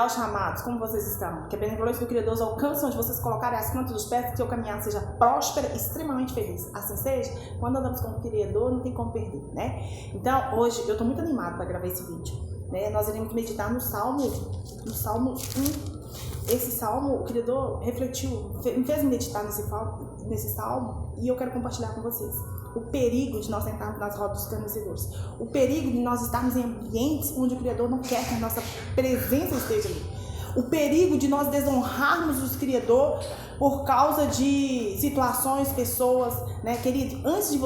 aos chamados, como vocês estão? Que a benevolência do Criador alcance onde vocês colocarem as plantas dos pés, que seu caminhar seja próspera e extremamente feliz. Assim seja, quando andamos com o Criador, não tem como perder, né? Então, hoje, eu estou muito animada para gravar esse vídeo, né? Nós iremos meditar no Salmo 1. Esse salmo, o Criador refletiu, me fez meditar nesse salmo, e eu quero compartilhar com vocês o perigo de nós sentarmos nas rodas dos escarnecedores, o perigo de nós estarmos em ambientes onde o Criador não quer que a nossa presença esteja ali, o perigo de nós desonrarmos o Criador por causa de situações, pessoas, né, querido? Antes de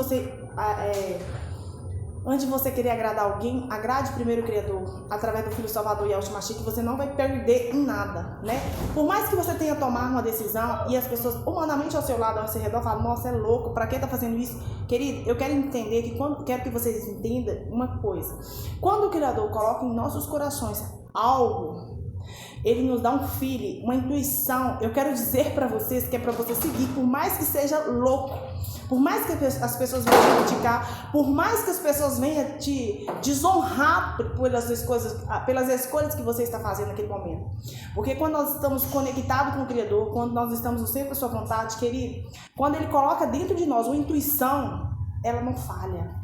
você querer agradar alguém, agrade primeiro o Criador, através do Filho Salvador Yeshua Mashiach, que você não vai perder em nada, né? Por mais que você tenha tomado uma decisão e as pessoas humanamente ao seu lado, ao seu redor, falam, nossa, é louco, pra que tá fazendo isso? Querido, eu quero entender quero que vocês entendam uma coisa. Quando o Criador coloca em nossos corações algo, Ele nos dá um feeling, uma intuição. Eu quero dizer para vocês que é para você seguir, por mais que seja louco, por mais que as pessoas venham te criticar, por mais que as pessoas venham te desonrar pelas escolhas que você está fazendo naquele momento. Porque quando nós estamos conectados com o Criador, quando nós estamos no centro da sua vontade, querido, quando Ele coloca dentro de nós uma intuição, ela não falha.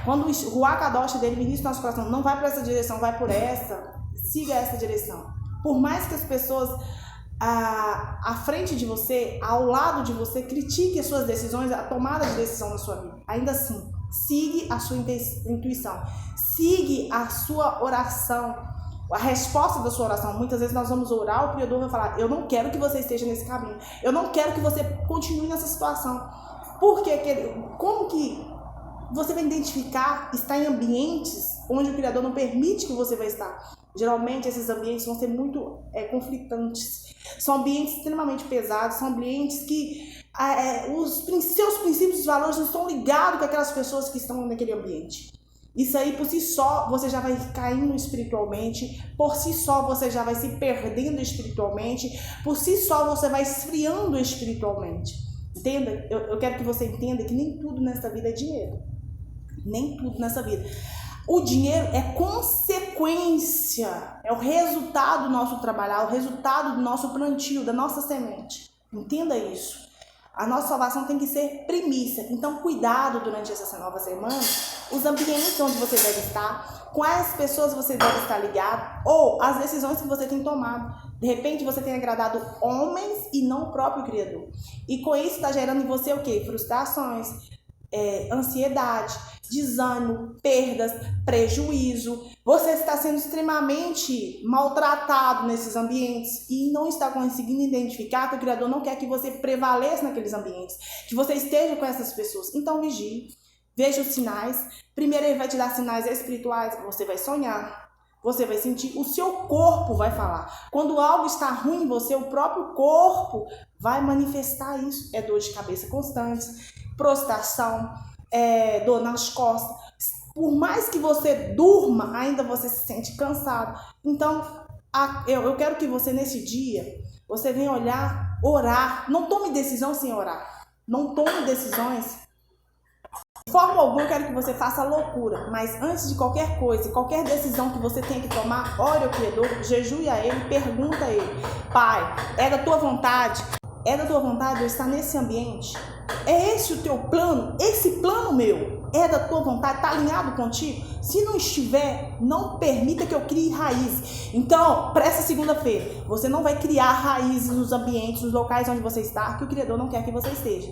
Quando o Ruach Kadosh dele ministra no nosso coração, não vai para essa direção, vai por essa, siga essa direção. Por mais que as pessoas à frente de você, ao lado de você, critiquem as suas decisões, a tomada de decisão na sua vida, ainda assim, siga a sua intuição, siga a sua oração, a resposta da sua oração. Muitas vezes nós vamos orar, o Criador vai falar, eu não quero que você esteja nesse caminho, eu não quero que você continue nessa situação. Por quê? Como que você vai identificar estar em ambientes onde o Criador não permite que você vai estar? Geralmente esses ambientes vão ser muito conflitantes, são ambientes extremamente pesados, são ambientes que seus princípios e valores não estão ligados com aquelas pessoas que estão naquele ambiente. Isso aí por si só você já vai caindo espiritualmente, por si só você já vai se perdendo espiritualmente, por si só você vai esfriando espiritualmente. Entenda? Eu quero que você entenda que nem tudo nessa vida é dinheiro, nem tudo nessa vida. O dinheiro é consequência, é o resultado do nosso trabalhar, o resultado do nosso plantio, da nossa semente. Entenda isso. A nossa salvação tem que ser primícia. Então, cuidado durante essa nova semana, os ambientes onde você deve estar, quais pessoas você deve estar ligado, ou as decisões que você tem tomado. De repente, você tem agradado homens e não o próprio Criador. E com isso está gerando em você o quê? Frustrações, ansiedade, desânimo, perdas, prejuízo. Você está sendo extremamente maltratado nesses ambientes e não está conseguindo identificar que o Criador não quer que você prevaleça naqueles ambientes, que você esteja com essas pessoas. Então vigie, veja os sinais. Primeiro Ele vai te dar sinais espirituais, você vai sonhar, você vai sentir, o seu corpo vai falar. Quando algo está ruim em você, o próprio corpo vai manifestar isso. É dor de cabeça constante, prostração, dor nas costas. Por mais que você durma, ainda você se sente cansado. Então, eu quero que você nesse dia, você venha olhar, orar. Não tome decisão sem orar. Não tome decisões. De forma alguma eu quero que você faça loucura. Mas antes de qualquer coisa, qualquer decisão que você tenha que tomar, ore ao Criador, jejue a Ele, pergunta a Ele. Pai, é da tua vontade? É da tua vontade eu estar nesse ambiente? É esse o teu plano? Esse plano meu é da tua vontade? Está alinhado contigo? Se não estiver, não permita que eu crie raízes. Então, para essa segunda-feira, você não vai criar raízes nos ambientes, nos locais onde você está, que o Criador não quer que você esteja.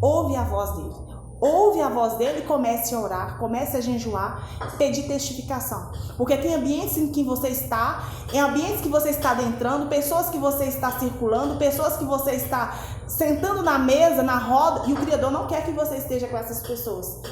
Ouve a voz dele. Ouve a voz dele e comece a orar, comece a jejuar, pedir testificação. Porque tem ambientes em que você está, em ambientes que você está adentrando, pessoas que você está circulando, pessoas que você está sentando na mesa, na roda, e o Criador não quer que você esteja com essas pessoas.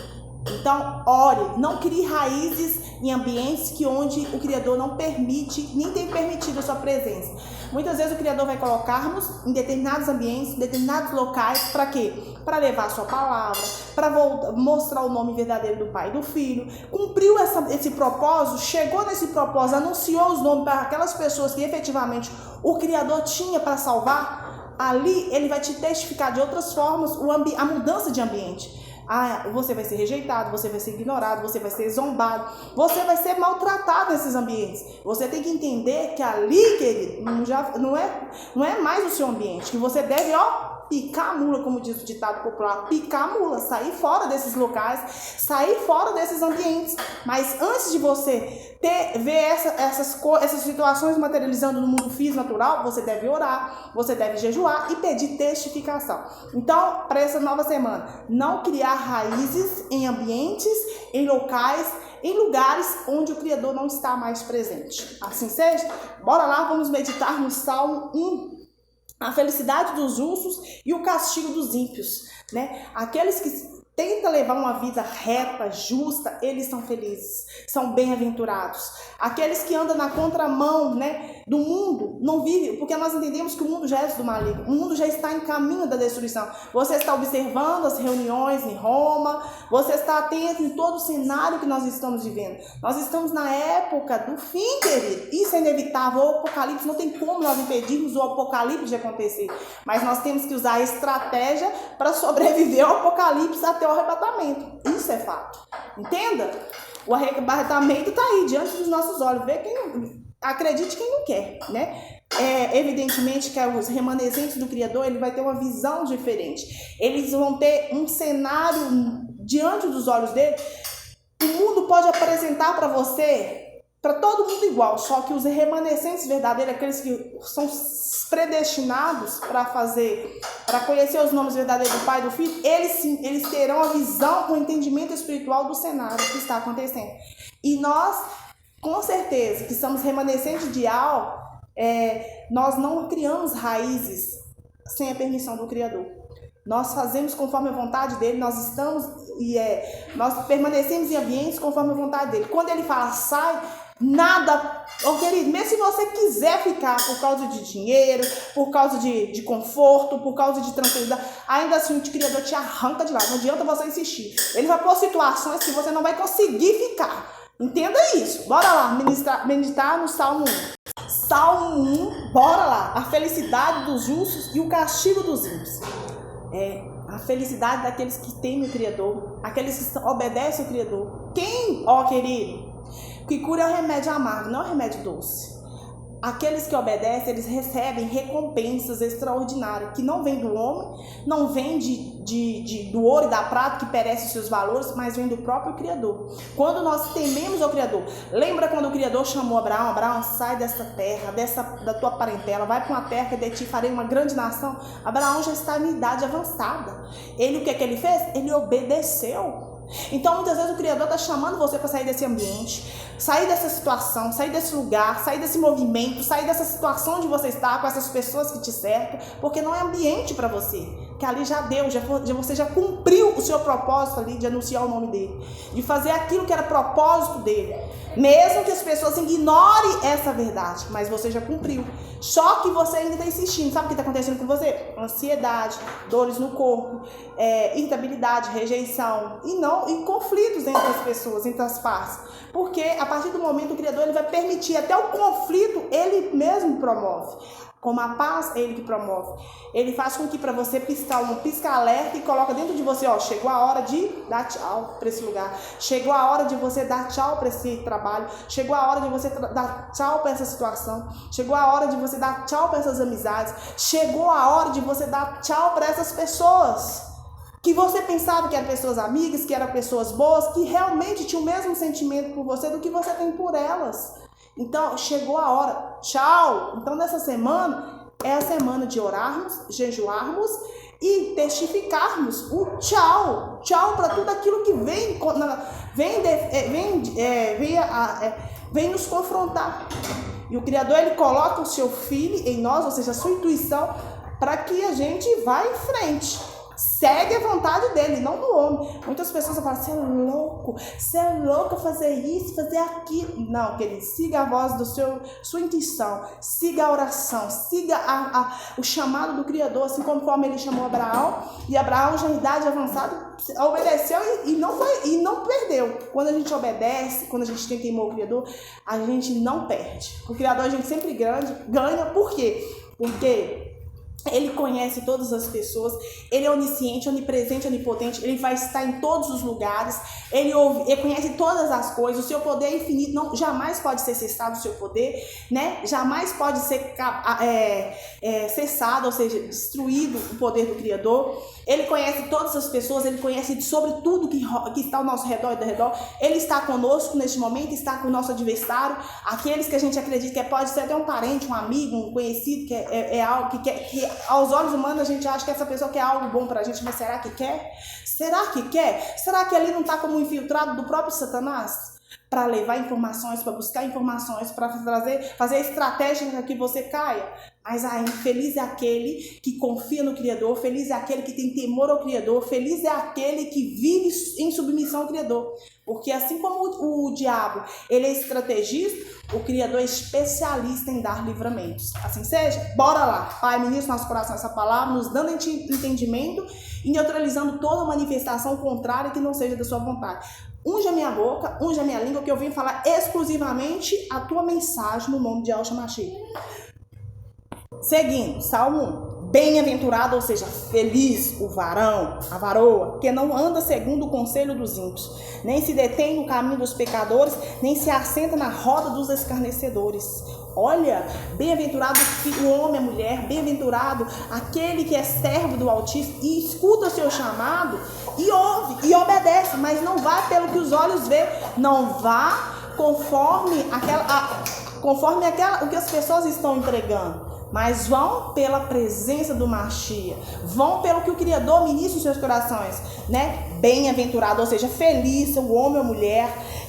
Então, ore, não crie raízes em ambientes onde o Criador não permite, nem tem permitido a sua presença. Muitas vezes o Criador vai colocar-nos em determinados ambientes, em determinados locais, para quê? Para levar a sua palavra, para mostrar o nome verdadeiro do Pai e do Filho. Cumpriu esse propósito, chegou nesse propósito, anunciou os nomes para aquelas pessoas que efetivamente o Criador tinha para salvar. Ali ele vai te testificar de outras formas a mudança de ambiente. Você vai ser rejeitado, você vai ser ignorado, você vai ser zombado, você vai ser maltratado nesses ambientes. Você tem que entender que ali, querido, não é mais o seu ambiente, que você deve, picar a mula, como diz o ditado popular, picar a mula, sair fora desses locais, sair fora desses ambientes. Mas antes de você ver essas situações materializando no mundo físico natural, você deve orar, você deve jejuar e pedir testificação. Então, para essa nova semana, não criar raízes em ambientes, em locais, em lugares onde o Criador não está mais presente. Assim seja, bora lá, vamos meditar no Salmo 1. A felicidade dos justos e o castigo dos ímpios, né? Aqueles que tentam levar uma vida reta, justa, eles são felizes, são bem-aventurados. Aqueles que andam na contramão, né, do mundo, não vivem, porque nós entendemos que o mundo já é do maligno, o mundo já está em caminho da destruição. Você está observando as reuniões em Roma, você está atento em todo o cenário que nós estamos vivendo. Nós estamos na época do fim, querido. Isso é inevitável. O apocalipse, não tem como nós impedirmos o apocalipse de acontecer, mas nós temos que usar a estratégia para sobreviver ao apocalipse até o arrebatamento. Isso é fato. Entenda? O arrebatamento está aí, diante dos nossos olhos. Vê quem acredite, quem não quer, né? Evidentemente que os remanescentes do Criador, ele vai ter uma visão diferente. Eles vão ter um cenário diante dos olhos dele. O mundo pode apresentar para você, para todo mundo igual, só que os remanescentes verdadeiros, aqueles que são predestinados para conhecer os nomes verdadeiros do Pai e do Filho, eles terão a visão, o entendimento espiritual do cenário que está acontecendo. E nós, com certeza, que somos remanescentes de Al, nós não criamos raízes sem a permissão do Criador. Nós fazemos conforme a vontade dele, nós permanecemos em ambientes conforme a vontade dele. Quando ele fala, sai, nada, querido, mesmo se você quiser ficar por causa de dinheiro, por causa de conforto, por causa de tranquilidade, ainda assim o Criador te arranca de lá, não adianta você insistir. Ele vai pôr situações que você não vai conseguir ficar. Entenda isso. Bora lá, meditar no Salmo 1. Salmo 1, bora lá. A felicidade dos justos e o castigo dos ímpios. A felicidade daqueles que temem o Criador, aqueles que obedecem ao Criador. Quem, querido, que cura é o remédio amargo, não é o remédio doce. Aqueles que obedecem, eles recebem recompensas extraordinárias, que não vem do homem, não vem do ouro e da prata, que perece os seus valores, mas vem do próprio Criador. Quando nós tememos ao Criador, lembra quando o Criador chamou Abraão? Abraão, sai dessa terra, da tua parentela, vai para uma terra que de ti farei uma grande nação. Abraão já está em idade avançada. Ele, o que ele fez? Ele obedeceu. Então muitas vezes o Criador está chamando você para sair desse ambiente, sair dessa situação, sair desse lugar, sair desse movimento, sair dessa situação onde você está, com essas pessoas que te cercam, porque não é ambiente para você, que ali já deu, você já cumpriu o seu propósito ali de anunciar o nome dele, de fazer aquilo que era propósito dele, mesmo que as pessoas ignorem essa verdade, mas você já cumpriu. Só que você ainda está insistindo. Sabe o que está acontecendo com você? Ansiedade, dores no corpo, irritabilidade, rejeição e conflitos entre as pessoas, entre as partes. Porque a partir do momento o Criador ele vai permitir até o conflito, ele mesmo promove. Como a paz, ele que promove. Ele faz com que para você piscar um pisca-alerta e coloca dentro de você, chegou a hora de dar tchau para esse lugar. Chegou a hora de você dar tchau para esse trabalho. Chegou a hora de você dar tchau para essa situação. Chegou a hora de você dar tchau para essas amizades. Chegou a hora de você dar tchau para essas pessoas que você pensava que eram pessoas amigas, que eram pessoas boas, que realmente tinham o mesmo sentimento por você do que você tem por elas. Então, chegou a hora. Tchau! Então, nessa semana, é a semana de orarmos, jejuarmos e testificarmos o tchau. Tchau para tudo aquilo que vem nos confrontar. E o Criador, ele coloca o seu filho em nós, ou seja, a sua intuição, para que a gente vá em frente. Segue a vontade dele, não do homem. Muitas pessoas falam, você é louco fazer isso, fazer aquilo. Não, querido, siga a voz do sua intuição, siga a oração, siga o chamado do Criador, assim conforme ele chamou Abraão. E Abraão, já em idade avançada, obedeceu e não perdeu. Quando a gente obedece, quando a gente tem temor ao Criador, a gente não perde. O Criador a gente sempre ganha. Por quê? Porque Ele conhece todas as pessoas, ele é onisciente, onipresente, onipotente, ele vai estar em todos os lugares, ele conhece todas as coisas, o seu poder é infinito, não, jamais pode ser cessado o seu poder, né? Jamais pode ser cessado, ou seja, destruído o poder do Criador. Ele conhece todas as pessoas, ele conhece sobre tudo que está ao nosso redor e ao redor. Ele está conosco neste momento, está com o nosso adversário, aqueles que a gente acredita que pode ser até um parente, um amigo, um conhecido, que é algo que aos olhos humanos a gente acha que essa pessoa quer algo bom pra gente, mas será que quer? Será que quer? Será que ali não está como infiltrado do próprio Satanás? Para levar informações, para buscar informações, para fazer estratégia para que você caia. Mas aí, feliz é aquele que confia no Criador, feliz é aquele que tem temor ao Criador, feliz é aquele que vive em submissão ao Criador. Porque assim como o diabo, ele é estrategista, o Criador é especialista em dar livramentos. Assim seja, bora lá. Pai, ministra nosso coração essa palavra, nos dando entendimento e neutralizando toda manifestação contrária que não seja da sua vontade. Unja minha boca, unja minha língua, que eu vim falar exclusivamente a tua mensagem no nome de Yahshua Mashiach. Seguindo, Salmo 1. Bem-aventurado, ou seja, feliz o varão, a varoa, que não anda segundo o conselho dos ímpios, nem se detém no caminho dos pecadores, nem se assenta na roda dos escarnecedores. Olha, bem-aventurado o homem, a mulher, bem-aventurado aquele que é servo do Altíssimo e escuta o seu chamado e ouve e obedece, mas não vá pelo que os olhos vê, não vá conforme o que as pessoas estão entregando. Mas vão pela presença do Mashiach, vão pelo que o Criador ministra nos seus corações, né? Bem-aventurado, ou seja, feliz o homem ou mulher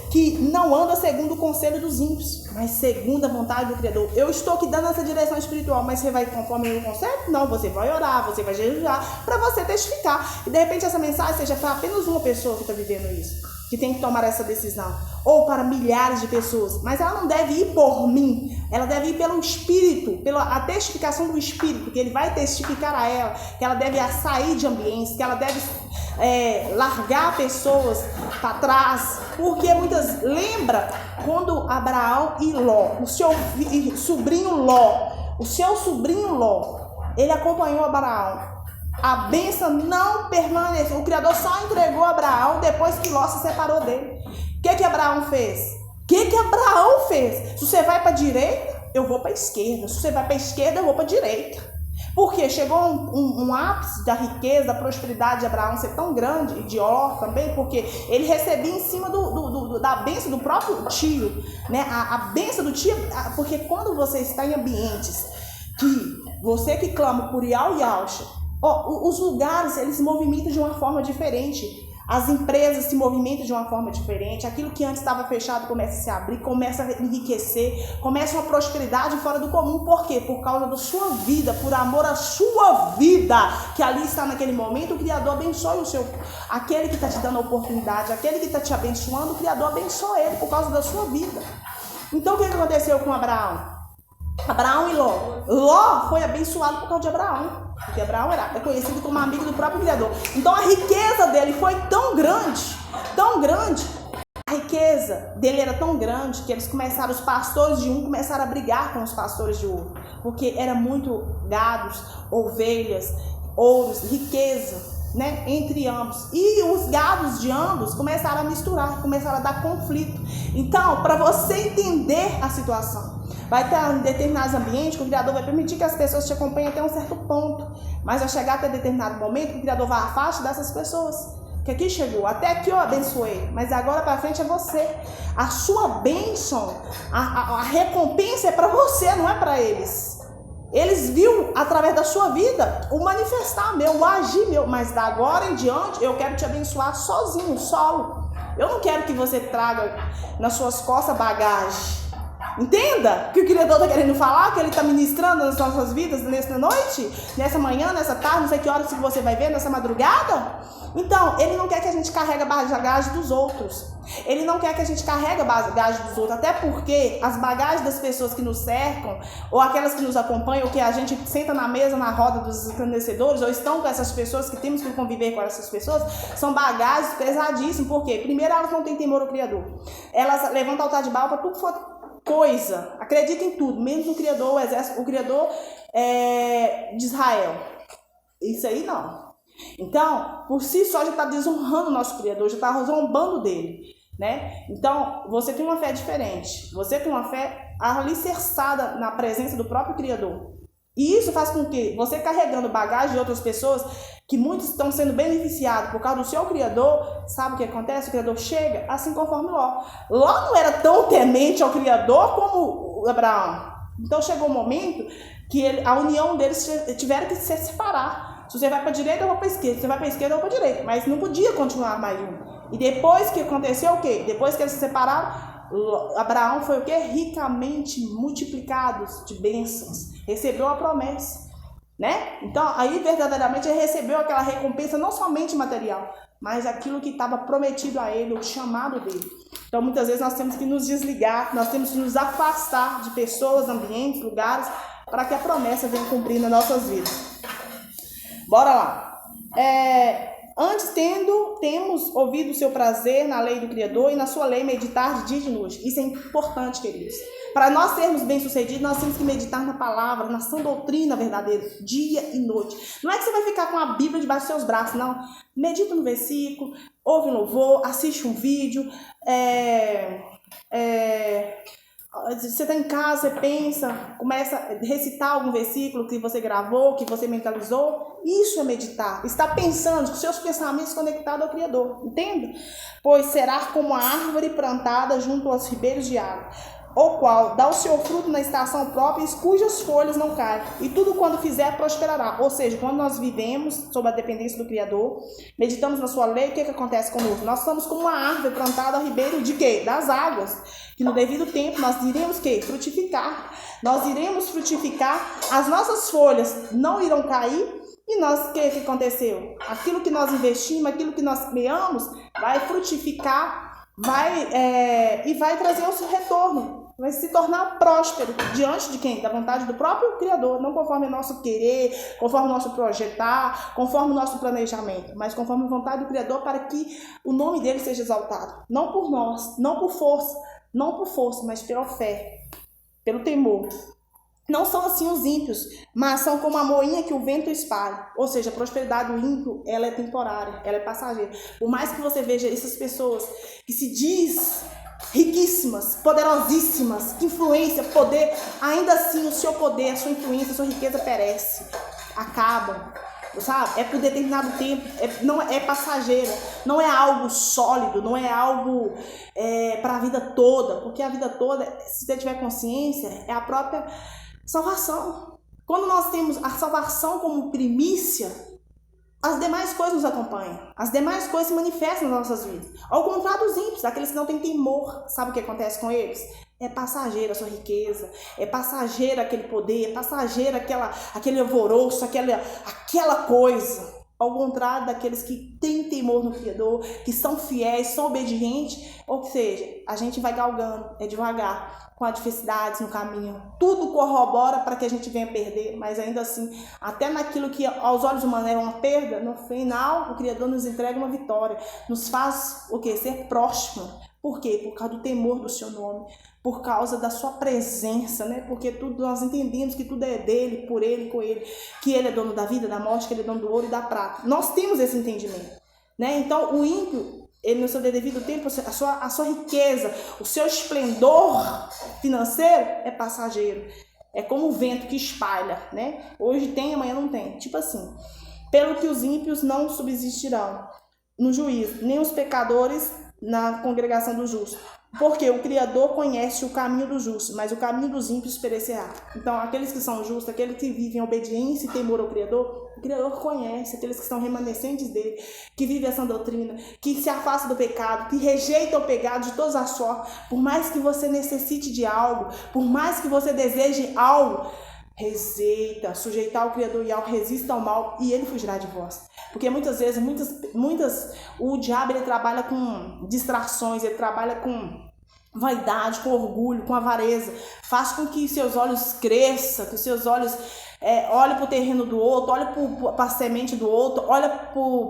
que não anda segundo o conselho dos ímpios, mas segundo a vontade do Criador. Eu estou aqui dando essa direção espiritual, mas você vai conforme o conselho? Não, você vai orar, você vai jejuar, para você testificar. E de repente essa mensagem seja para apenas uma pessoa que está vivendo isso, que tem que tomar essa decisão, ou para milhares de pessoas, mas ela não deve ir por mim, ela deve ir pelo Espírito, pela testificação do Espírito, que ele vai testificar a ela, que ela deve sair de ambientes, que ela deve largar pessoas para trás, porque muitas, lembra quando Abraão e Ló, o seu sobrinho Ló, ele acompanhou Abraão. A bênção não permaneceu. O Criador só entregou a Abraão depois que Ló se separou dele. O que Abraão fez? Se você vai para a direita, eu vou para a esquerda. Se você vai para a esquerda, eu vou para a direita. Porque chegou um ápice da riqueza, da prosperidade de Abraão ser tão grande, e de Ló também, porque ele recebia em cima da bênção do próprio tio, né? A bênção do tio, porque quando você está em ambientes que você que clama por Yahshua, os lugares, eles se movimentam de uma forma diferente. As empresas se movimentam de uma forma diferente. Aquilo que antes estava fechado começa a se abrir, começa a enriquecer, começa uma prosperidade fora do comum. Por quê? Por causa da sua vida, por amor à sua vida, que ali está naquele momento. O Criador abençoe aquele que está te dando a oportunidade, aquele que está te abençoando, o Criador abençoa ele por causa da sua vida. Então o que aconteceu com Abraão? Abraão e Ló. Ló foi abençoado por causa de Abraão, porque Abraão é conhecido como amigo do próprio Criador. Então a riqueza dele foi tão grande, a riqueza dele era tão grande que os pastores de um começaram a brigar com os pastores de outro, porque era muito gados, ovelhas, ouros, riqueza, né, entre ambos. E os gados de ambos começaram a misturar, começaram a dar conflito. Então, para você entender a situação, vai ter em determinados ambientes que o Criador vai permitir que as pessoas te acompanhem até um certo ponto, mas vai chegar até determinado momento que o Criador vai afastar dessas pessoas. Que aqui chegou, até aqui eu abençoei, mas agora para frente é você. A sua bênção, a recompensa é para você, não é para eles. Eles viram através da sua vida o manifestar meu, o agir meu, mas da agora em diante eu quero te abençoar sozinho, solo. Eu não quero que você traga nas suas costas bagagem. Entenda o que o Criador está querendo falar, que ele está ministrando nas nossas vidas nessa noite, nessa manhã, nessa tarde, não sei que horas que você vai ver, nessa madrugada. Então, ele não quer que a gente carregue a bagagem dos outros. Ele não quer que a gente carregue a bagagem dos outros, até porque as bagagens das pessoas que nos cercam, ou aquelas que nos acompanham, ou que a gente senta na mesa, na roda dos esclarecedores, ou estão com essas pessoas, que temos que conviver com essas pessoas, são bagagens pesadíssimas. Por quê? Primeiro, elas não têm temor ao Criador. Elas levantam altar de Baal para tudo que for coisa, acredita em tudo, menos no Criador. O Criador de Israel. Isso aí não. Então, por si só já está desonrando o nosso Criador, já está zombando dele, né? Então, você tem uma fé diferente. Você tem uma fé alicerçada na presença do próprio Criador. E isso faz com que você, carregando bagagem de outras pessoas, que muitos estão sendo beneficiados por causa do seu Criador, sabe o que acontece? O Criador chega assim conforme Ló. Ló não era tão temente ao Criador como Abraão. Então chegou um momento que a união deles tiveram que se separar. Se você vai para a direita, eu vou para a esquerda. Se você vai para a esquerda, eu vou para a direita. Mas não podia continuar mais um. E depois que aconteceu o quê? Depois que eles se separaram, Abraão foi o quê? Ricamente multiplicado de bênçãos. Recebeu a promessa, né? Então, aí verdadeiramente ele recebeu aquela recompensa, não somente material, mas aquilo que estava prometido a ele, o chamado dele. Então, muitas vezes nós temos que nos desligar, nós temos que nos afastar de pessoas, ambientes, lugares, para que a promessa venha cumprir nas nossas vidas. Bora lá. Antes temos ouvido o seu prazer na lei do Criador e na sua lei meditar de dia e de noite. Isso é importante, queridos. Para nós sermos bem-sucedidos, nós temos que meditar na palavra, na sã doutrina verdadeira, dia e noite. Não é que você vai ficar com a Bíblia debaixo dos seus braços, não. Medita no versículo, ouve um louvor, assiste um vídeo, você está em casa, você pensa, começa a recitar algum versículo que você gravou, que você mentalizou. Isso é meditar. Está pensando com seus pensamentos conectados ao Criador. Entende? Pois será como a árvore plantada junto aos ribeiros de água, o qual dá o seu fruto na estação própria e cujas folhas não caem. E tudo quando fizer prosperará. Ou seja, quando nós vivemos sob a dependência do Criador, meditamos na sua lei, o que acontece conosco? Nós somos como uma árvore plantada ao ribeiro de quê? Das águas. Que no devido tempo nós iremos quê? Frutificar. Nós iremos frutificar, as nossas folhas não irão cair. E nós, o que aconteceu? Aquilo que nós investimos, aquilo que nós semeamos, vai frutificar, e vai trazer o seu retorno. Vai se tornar próspero diante de quem? Da vontade do próprio Criador, não conforme o nosso querer, conforme o nosso projetar, conforme o nosso planejamento, mas conforme a vontade do Criador, para que o nome dele seja exaltado. Não por nós, não por força, mas pela fé, pelo temor. Não são assim os ímpios, mas são como a moinha que o vento espalha. Ou seja, a prosperidade do ímpio, ela é temporária, ela é passageira. Por mais que você veja essas pessoas que se diz riquíssimas, poderosíssimas, que influência, poder, ainda assim o seu poder, a sua influência, a sua riqueza perece, acabam, sabe? É por determinado tempo, não é passageira, não é algo sólido, não é algo para a vida toda, porque a vida toda, se você tiver consciência, é a própria salvação. Quando nós temos a salvação como primícia, as demais coisas nos acompanham. As demais coisas se manifestam nas nossas vidas. Ao contrário dos ímpios, daqueles que não têm temor. Sabe o que acontece com eles? É passageira a sua riqueza. É passageira aquele poder. É passageira aquele alvoroço, aquela coisa. Ao contrário daqueles que têm temor no Criador, que são fiéis, são obedientes. Ou seja, a gente vai galgando, é devagar, com adversidades no caminho. Tudo corrobora para que a gente venha perder, mas ainda assim, até naquilo que aos olhos humanos é uma perda, no final o Criador nos entrega uma vitória, nos faz o quê? Ser próximo. Por quê? Por causa do temor do seu nome, por causa da sua presença, né? Porque tudo, nós entendemos que tudo é dele, por ele, com ele, que ele é dono da vida, da morte, que ele é dono do ouro e da prata. Nós temos esse entendimento, né? Então, o ímpio, ele no seu devido tempo, a sua riqueza, o seu esplendor financeiro é passageiro. É como o vento que espalha, né? Hoje tem, amanhã não tem. Tipo assim, pelo que os ímpios não subsistirão no juízo, nem os pecadores na congregação dos justos. Porque o Criador conhece o caminho dos justos, mas o caminho dos ímpios perecerá. Então, aqueles que são justos, aqueles que vivem em obediência e temor ao Criador, o Criador conhece, aqueles que são remanescentes dele, que vivem essa doutrina, que se afastam do pecado, que rejeitam o pecado de todas as formas. Por mais que você necessite de algo, por mais que você deseje algo, receita, sujeitar o Criador e algo, resista ao mal e ele fugirá de vós. Porque muitas vezes, o diabo ele trabalha com distrações, ele trabalha com vaidade, com orgulho, com avareza, faz com que seus olhos cresçam, que seus olhos olhem para o terreno do outro, olhem para a semente do outro, olhem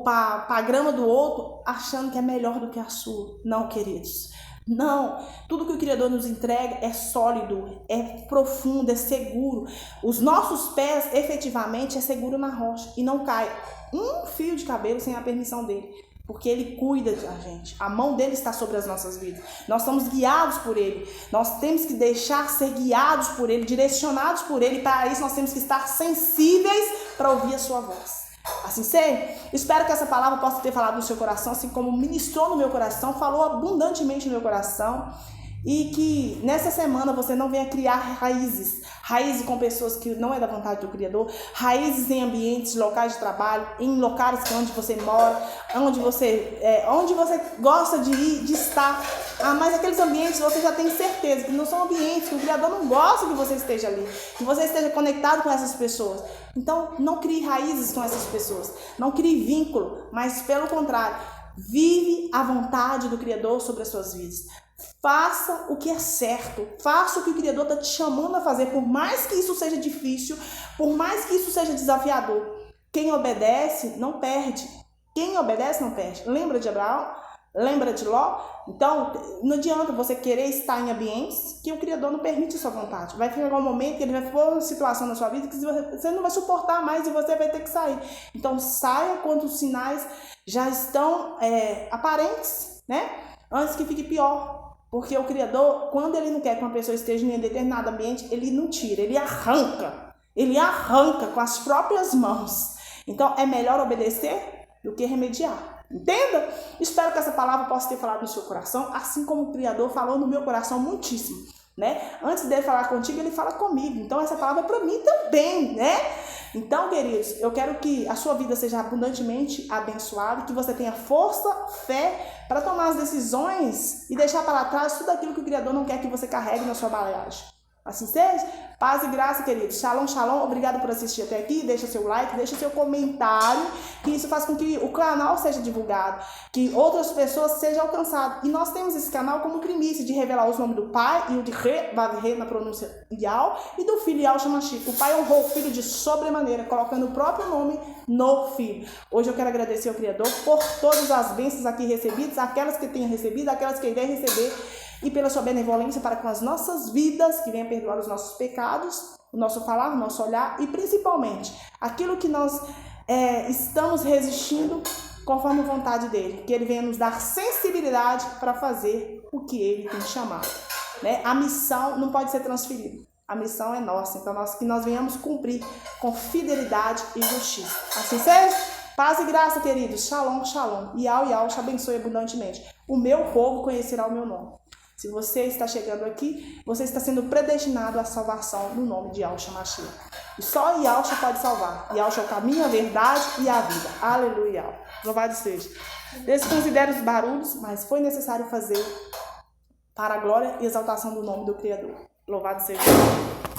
para a grama do outro, achando que é melhor do que a sua. Não, queridos. Não, tudo que o Criador nos entrega é sólido, é profundo, é seguro. Os nossos pés, efetivamente, é seguro na rocha e não cai um fio de cabelo sem a permissão dele, porque ele cuida da gente. A mão dele está sobre as nossas vidas. Nós somos guiados por ele. Nós temos que deixar ser guiados por ele, direcionados por ele. Para isso nós temos que estar sensíveis para ouvir a sua voz. Assim seja, espero que essa palavra possa ter falado no seu coração, assim como ministrou no meu coração, falou abundantemente no meu coração, e que nessa semana você não venha criar raízes com pessoas que não é da vontade do Criador, raízes em ambientes, locais de trabalho, em locais onde você mora, onde você gosta de ir, de estar, mas aqueles ambientes você já tem certeza que não são ambientes que o Criador não gosta que você esteja ali, que você esteja conectado com essas pessoas. Então não crie raízes com essas pessoas, não crie vínculo, mas pelo contrário, vive a vontade do Criador sobre as suas vidas. Faça o que é certo, faça o que o Criador está te chamando a fazer, por mais que isso seja difícil, por mais que isso seja desafiador. Quem obedece não perde, quem obedece não perde. Lembra de Abraão? Lembra de Ló? Então, não adianta você querer estar em ambientes que o Criador não permite a sua vontade. Vai chegar um momento que ele vai pôr uma situação na sua vida que você não vai suportar mais e você vai ter que sair. Então, saia quando os sinais já estão aparentes, né? Antes que fique pior. Porque o Criador, quando ele não quer que uma pessoa esteja em um determinado ambiente, ele não tira, ele arranca com as próprias mãos. Então, é melhor obedecer do que remediar. Entenda? Espero que essa palavra possa ter falado no seu coração, assim como o Criador falou no meu coração muitíssimo, né? Antes dele falar contigo, ele fala comigo. Então, essa palavra é para mim também, né? Então, queridos, eu quero que a sua vida seja abundantemente abençoada, que você tenha força, fé para tomar as decisões e deixar para trás tudo aquilo que o Criador não quer que você carregue na sua bagagem. Assim seja. Paz e graça, queridos. Shalom, shalom. Obrigado por assistir até aqui. Deixa seu like, deixa seu comentário, que isso faz com que o canal seja divulgado, que outras pessoas sejam alcançadas. E nós temos esse canal como primícia de revelar os nomes do Pai e o de Re, Vav-Re na pronúncia Yal, e do Filho Yahushua Mashiach. O Pai honrou o Filho de sobremaneira, colocando o próprio nome no Filho. Hoje eu quero agradecer ao Criador por todas as bênçãos aqui recebidas, aquelas que tenha recebido, aquelas que irei receber, e pela sua benevolência para com as nossas vidas, que venha perdoar os nossos pecados, o nosso falar, o nosso olhar, e principalmente aquilo que nós estamos resistindo conforme a vontade dele, que ele venha nos dar sensibilidade para fazer o que ele tem chamado, né? A missão não pode ser transferida, a missão é nossa, então que nós venhamos cumprir com fidelidade e justiça. Assim seja. Paz e graça, queridos. Shalom, shalom. Yau, te abençoe abundantemente. O meu povo conhecerá o meu nome. Se você está chegando aqui, você está sendo predestinado à salvação no nome de Yahushua Mashiach. E só Yahushua pode salvar. Yahushua é o caminho, a verdade e a vida. Aleluia. Louvado seja. Desconsidere os barulhos, mas foi necessário fazer para a glória e exaltação do nome do Criador. Louvado seja.